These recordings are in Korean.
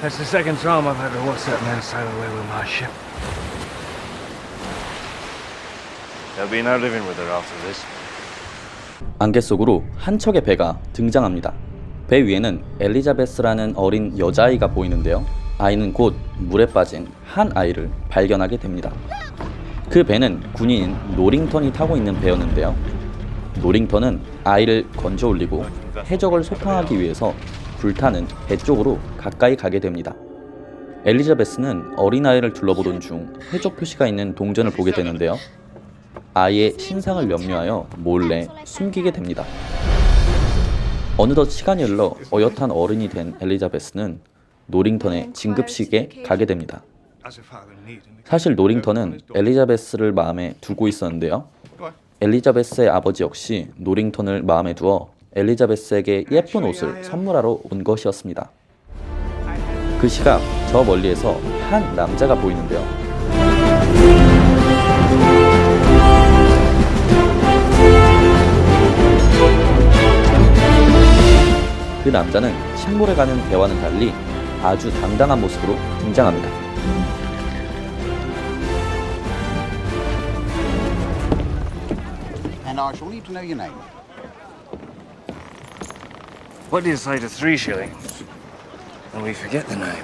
That's the second time I've had to watch that man sail away with my ship. There'll be no living with her after this. 안개 속으로 한 척의 배가 등장합니다. 배 위에는 엘리자베스라는 어린 여자아이가 보이는데요. 아이는 곧 물에 빠진 한 아이를 발견하게 됩니다. 그 배는 군인인 노링턴이 타고 있는 배였는데요. 노링턴은 아이를 건져 올리고 해적을 소탕하기 위해서 불타는 배 쪽으로 가까이 가게 됩니다. 엘리자베스는 어린아이를 둘러보던 중 해적 표시가 있는 동전을 보게 되는데요. 아이의 신상을 염려하여 몰래 숨기게 됩니다. 어느덧 시간이 흘러 어엿한 어른이 된 엘리자베스는 노링턴의 진급식에 가게 됩니다. 사실 노링턴은 엘리자베스를 마음에 두고 있었는데요. 엘리자베스의 아버지 역시 노링턴을 마음에 두어 엘리자베스에게 예쁜 옷을 선물하러 온 것이었습니다. 그 시각 저 멀리에서 한 남자가 보이는데요. 그 남자는 침몰해 가는 배와는 달리 아주 당당한 모습으로 등장합니다. And I shall need to know your name. What do you say to 3 shillings? And we forget the name.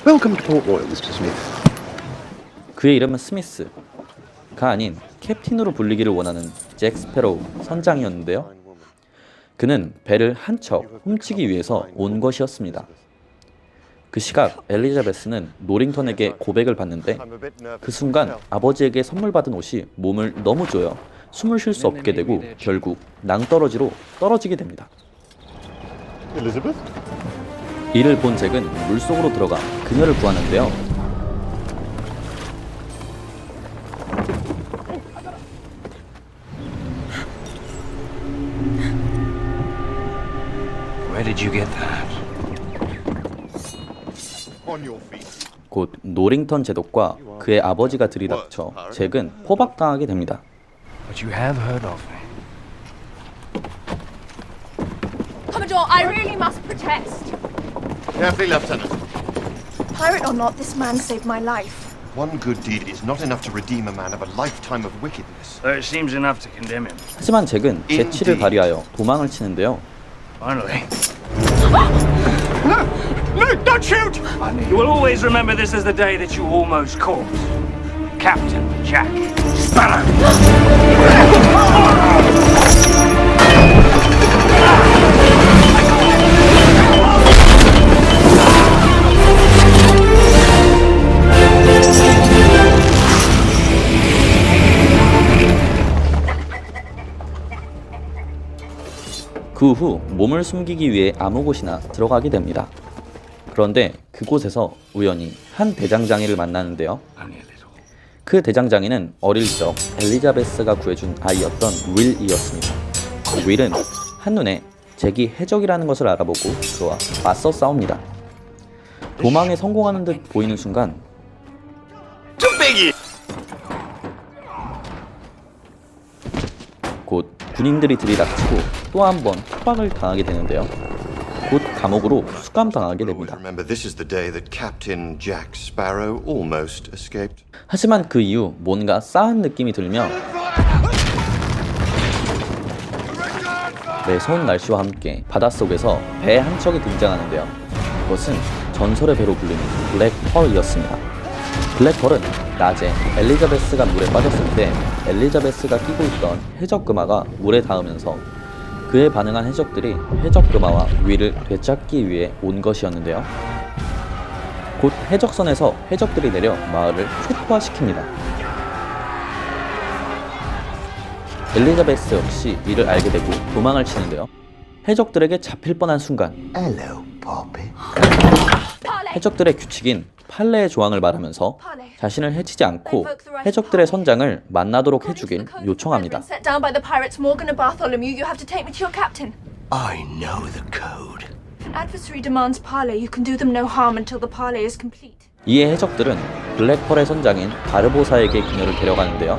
Welcome to Port Royal, Mr. Smith. 그의 이름은 스미스가 아닌 캡틴으로 불리기를 원하는 잭 스페로우 선장이었는데요. 그는 배를 한 척 훔치기 위해서 온 것이었습니다. 그 시각 엘리자베스는 노링턴에게 고백을 받는데 그 순간 아버지에게 선물 받은 옷이 몸을 너무 조여 숨을 쉴 수 없게 되고 결국 낭떠러지로 떨어지게 됩니다. Elizabeth? 이를 본 잭은 물속으로 들어가 그녀를 구하는데요. Where did you get that? On your feet. 곧 노링턴 제독과 그의 아버지가 들이닥쳐 잭은 포박당하게 됩니다. But you have heard of me. Commodore, I really must protest. Carefully, Lieutenant. Pirate or not, this man saved my life. One good deed is not enough to redeem a man of a lifetime of wickedness. Though it seems enough to condemn him. 하지만 잭은 재치를 발휘하여 도망을 치는데요. Finally. No, don't shoot! You will always remember this as the day that you almost caught Captain Jack Sparrow. 그 후 몸을 숨기기 위해 아무 곳이나 들어가게 됩니다. 그런데 그곳에서 우연히 한 대장장이를 만나는데요. 그 대장장이는 어릴 적 엘리자베스가 구해준 아이였던 윌이었습니다. 윌은 한눈에 잭이 해적이라는 것을 알아보고 그와 맞서 싸웁니다. 도망에 성공하는 듯 보이는 순간 곧 군인들이 들이닥치고 또 한 번 협박을 당하게 되는데요. 곧 감옥으로 수감당하게 됩니다. Remember, this is the day that Captain Jack Sparrow almost escaped. 하지만 그 이후 뭔가 싸한 느낌이 들며 매서운 날씨와 함께 바닷속에서 배 한 척이 등장하는데요. 그것은 전설의 배로 불리는 블랙펄이었습니다. 블랙펄은 낮에 엘리자베스가 물에 빠졌을 때 엘리자베스가 끼고 있던 해적금화가 물에 닿으면서 그에 반응한 해적들이 해적금화와 윌을 되찾기 위해 온 것이었는데요. 곧 해적선에서 해적들이 내려 마을을 초토화시킵니다. 엘리자베스 역시 이를 알게 되고 도망을 치는데요. 해적들에게 잡힐 뻔한 순간 Hello, Poppy. 해적들의 규칙인 판례의 조항을 말하면서 자신을 해치지 않고 해적들의 선장을 만나도록 해주길 요청합니다. Set down by the pirates Morgan and Bartholomew, you have to take me to your captain. I know the code. Adversary demands parley. You can do them no harm until the parley is complete. 이에 해적들은 블랙펄의 선장인 바르보사에게 그녀를 데려가는데요.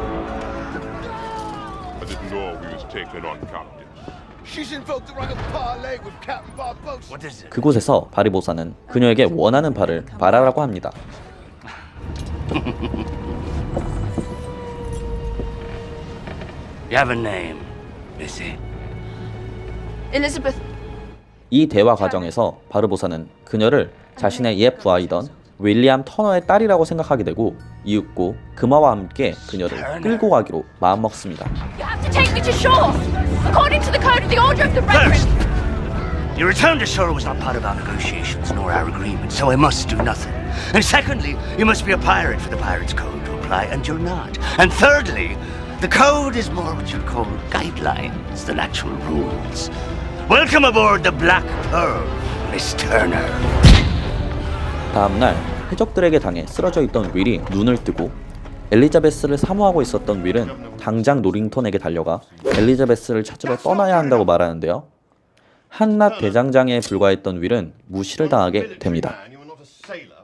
I didn't know we was taking on captives. She's invoked the right of parley with Captain Barbossa. What is it? 그곳에서 바르보사는 그녀에게 원하는 바를 말하라고 합니다. You have a name, Missy. Elizabeth. 이 대화 과정에서 바르보사는 그녀를 자신의 옛 부하이던 윌리엄 터너의 딸이라고 생각하게 되고 이윽고 금화와 함께 그녀를 끌고 가기로 마음먹습니다. You have to take me to shore. According to the code of the Order of the First, Brethren. your return to shore was not part of our negotiations nor our agreement, so I must do nothing. And secondly, you must be a pirate for the Pirates' Code to apply, and you're not. And thirdly, the code is more what you'd call guidelines than actual rules. Welcome aboard the Black Pearl, Miss Turner. 다음날 해적들에게 당해 쓰러져 있던 윌이 눈을 뜨고 엘리자베스를 사모하고 있었던 윌은 당장 노링턴에게 달려가 엘리자베스를 찾으러 떠나야 한다고 말하는데요. 한낱 대장장에 불과했던 윌은 무시를 당하게 됩니다. You are not a sailor.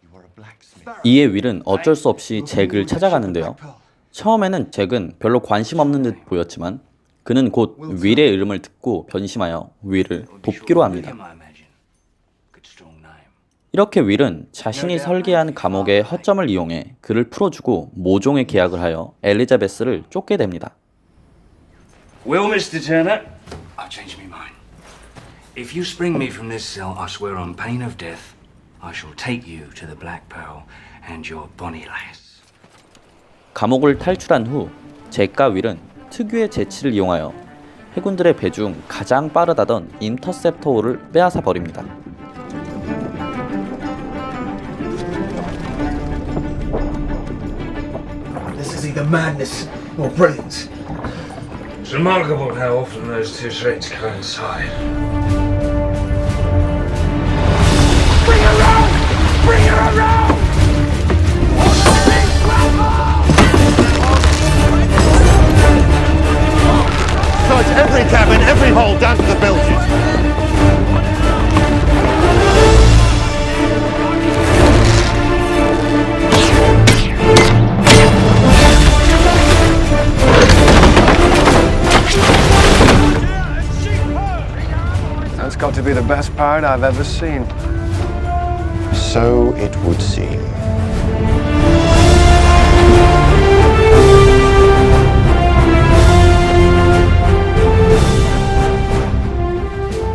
You are a blacksmith. 이에 윌은 어쩔 수 없이 잭을 찾아가는데요. 처음에는 잭은 별로 관심 없는 듯 보였지만 그는 곧 윌의 이름을 듣고 변심하여 윌을 돕기로 합니다. 이렇게 윌은 자신이 설계한 감옥의 허점을 이용해 그를 풀어주고 모종의 계약을 하여 엘리자베스를 쫓게 됩니다. Well, Mr. Turner, I've changed my mind. If you spring me from this cell, I swear on pain of death, I shall take you to the Black Pearl and your bonny lass. 감옥을 탈출한 후 잭과 윌은 특유의 재치를 이용하여 해군들의 배 중 가장 빠르다던 인터셉터호를 빼앗아 버립니다. This is either madness or brilliance. It's remarkable how often those two traits coincide. Bring her around! Bring her around! Search every cabin, every hole, down to the bilges. That's got to be the best pirate I've ever seen. So it would seem.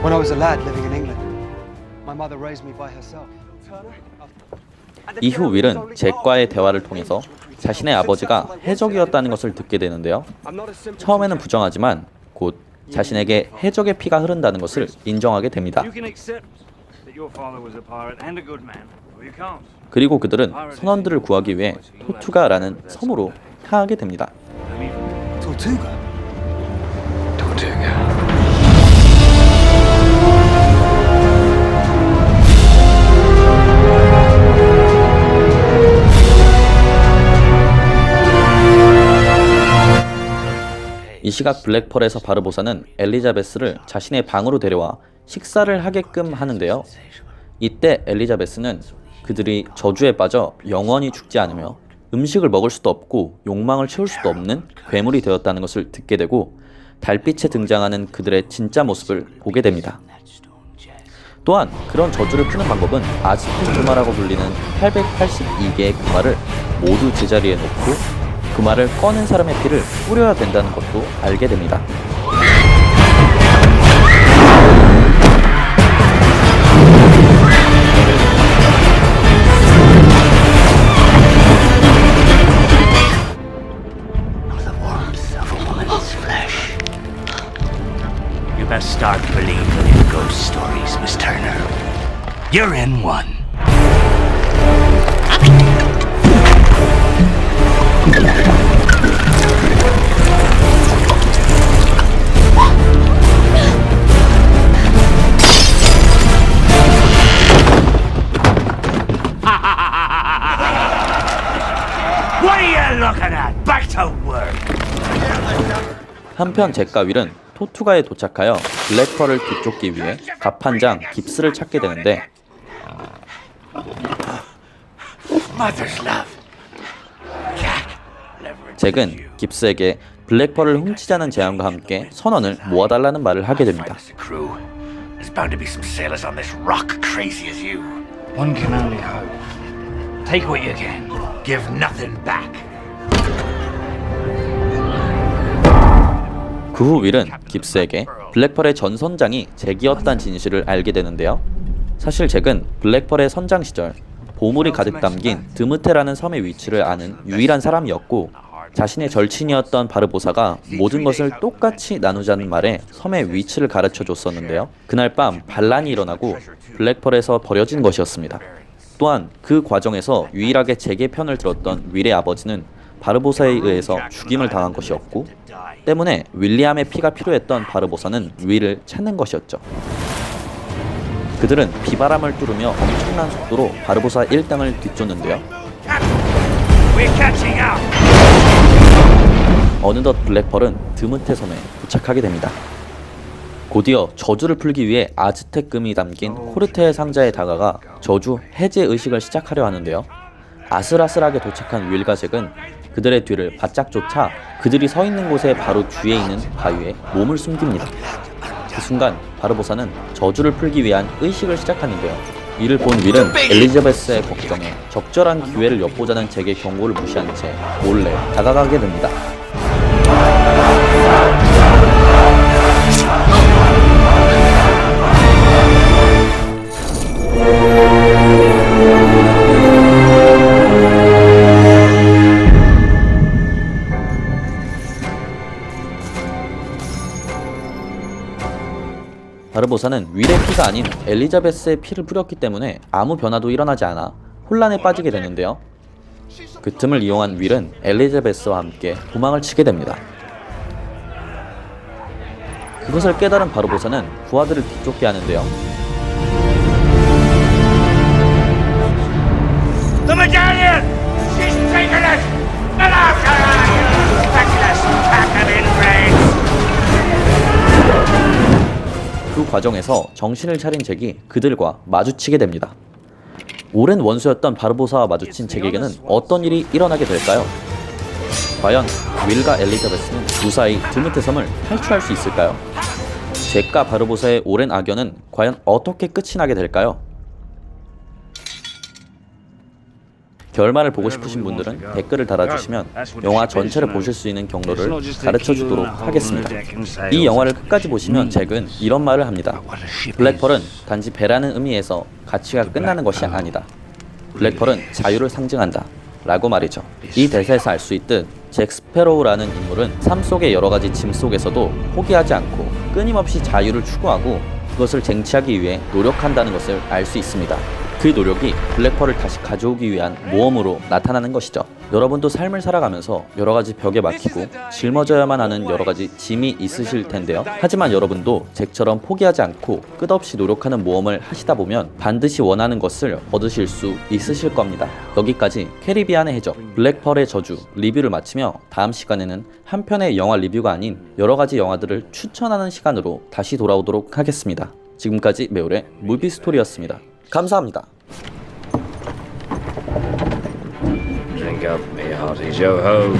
When I was a lad living in England, my mother raised me by herself. 이후 윌은 잭과의 대화를 통해서 자신의 아버지가 해적이었다는 것을 듣게 되는데요. 처음에는 부정하지만 곧 자신에게 해적의 피가 흐른다는 것을 인정하게 됩니다. You can accept that your father was a pirate and a good man, or you can't. 그리고 그들은 선원들을 구하기 위해 토투가라는 섬으로 향하게 됩니다. Tortuga? Tortuga. 이 시각 블랙펄에서 바르보사는 엘리자베스를 자신의 방으로 데려와 식사를 하게끔 하는데요. 이때 엘리자베스는 그들이 저주에 빠져 영원히 죽지 않으며 음식을 먹을 수도 없고 욕망을 채울 수도 없는 괴물이 되었다는 것을 듣게 되고 달빛에 등장하는 그들의 진짜 모습을 보게 됩니다. 또한 그런 저주를 푸는 방법은 아즈텍 금화라고 불리는 882개의 금화를 모두 제자리에 놓고 금화를 꺼낸 사람의 피를 뿌려야 된다는 것도 알게 됩니다. You best start believing in ghost stories, Miss Turner. You're in one. What are you looking at? Back to work. 한편 잭과 윌은 토투가에 도착하여 블랙펄을 뒤쫓기 위해 밥 한 장 깁스를 찾게 되는데 Mother's love. 잭은 깁스에게 블랙펄을 훔치자는 제안과 함께 선원을 모아달라는 말을 하게 됩니다. The crew. There's bound to be some sailors on this rock crazy as you. One can only hope. Take what you can. Give nothing back. 그 후 윌은 깁스에게 블랙펄의 전 선장이 잭이었다는 진실을 알게 되는데요. 사실 잭은 블랙펄의 선장 시절 보물이 가득 담긴 드무테라는 섬의 위치를 아는 유일한 사람이었고, 자신의 절친이었던 바르보사가 모든 것을 똑같이 나누자는 말에 섬의 위치를 가르쳐 줬었는데요. 그날 밤 반란이 일어나고 블랙펄에서 버려진 것이었습니다. 또한 그 과정에서 유일하게 잭의 편을 들었던 윌의 아버지는 바르보사에 의해서 죽임을 당한 것이었고, 때문에 윌리엄의 피가 필요했던 바르보사는 윌을 찾는 것이었죠. 그들은 비바람을 뚫으며 엄청난 속도로 바르보사 일당을 뒤쫓는데요. We're catching up. 어느덧 블랙펄은 드무테 섬에 도착하게 됩니다. 곧이어 저주를 풀기 위해 아즈텍 금이 담긴 코르테의 상자에 다가가 저주 해제 의식을 시작하려 하는데요. 아슬아슬하게 도착한 윌과 잭은 그들의 뒤를 바짝 쫓아 그들이 서 있는 곳의 바로 뒤에 있는 바위에 몸을 숨깁니다. 그 순간 바르보사는 저주를 풀기 위한 의식을 시작하는데요. 이를 본 윌은 엘리자베스의 걱정에 적절한 기회를 엿보자는 잭의 경고를 무시한 채 몰래 다가가게 됩니다. 바르보사는 윌의 피가 아닌 엘리자베스의 피를 뿌렸기 때문에 아무 변화도 일어나지 않아 혼란에 빠지게 되는데요. 그 틈을 이용한 윌은 엘리자베스와 함께 도망을 치게 됩니다. 그것을 깨달은 바르보사는 부하들을 뒤쫓게 하는데요. The medallion! She's taken it! Get after her, you feckless pack of ingrates! 그 과정에서 정신을 차린 잭이 그들과 마주치게 됩니다. 오랜 원수였던 바르보사와 마주친 잭에게는 어떤 일이 일어나게 될까요? 과연 윌과 엘리자베스는 무사히 드무테 섬을 탈출할 수 있을까요? 잭과 바르보사의 오랜 악연은 과연 어떻게 끝이 나게 될까요? 결말을 보고 싶으신 분들은 댓글을 달아주시면 영화 전체를 보실 수 있는 경로를 가르쳐주도록 하겠습니다. 이 영화를 끝까지 보시면 잭은 이런 말을 합니다. 블랙펄은 단지 배라는 의미에서 가치가 끝나는 것이 아니다. 블랙펄은 자유를 상징한다 라고 말이죠. 이 대사에서 알 수 있듯 잭 스패로우라는 인물은 삶 속의 여러 가지 짐 속에서도 포기하지 않고 끊임없이 자유를 추구하고 그것을 쟁취하기 위해 노력한다는 것을 알 수 있습니다. 그 노력이 블랙펄을 다시 가져오기 위한 모험으로 나타나는 것이죠. 여러분도 삶을 살아가면서 여러 가지 벽에 막히고 짊어져야만 하는 여러 가지 짐이 있으실 텐데요. 하지만 여러분도 잭처럼 포기하지 않고 끝없이 노력하는 모험을 하시다 보면 반드시 원하는 것을 얻으실 수 있으실 겁니다. 여기까지 캐리비안의 해적 블랙펄의 저주 리뷰를 마치며 다음 시간에는 한 편의 영화 리뷰가 아닌 여러 가지 영화들을 추천하는 시간으로 다시 돌아오도록 하겠습니다. 지금까지 매울의 무비스토리였습니다. 감사합니다. Drink up, me hearty Joe-ho.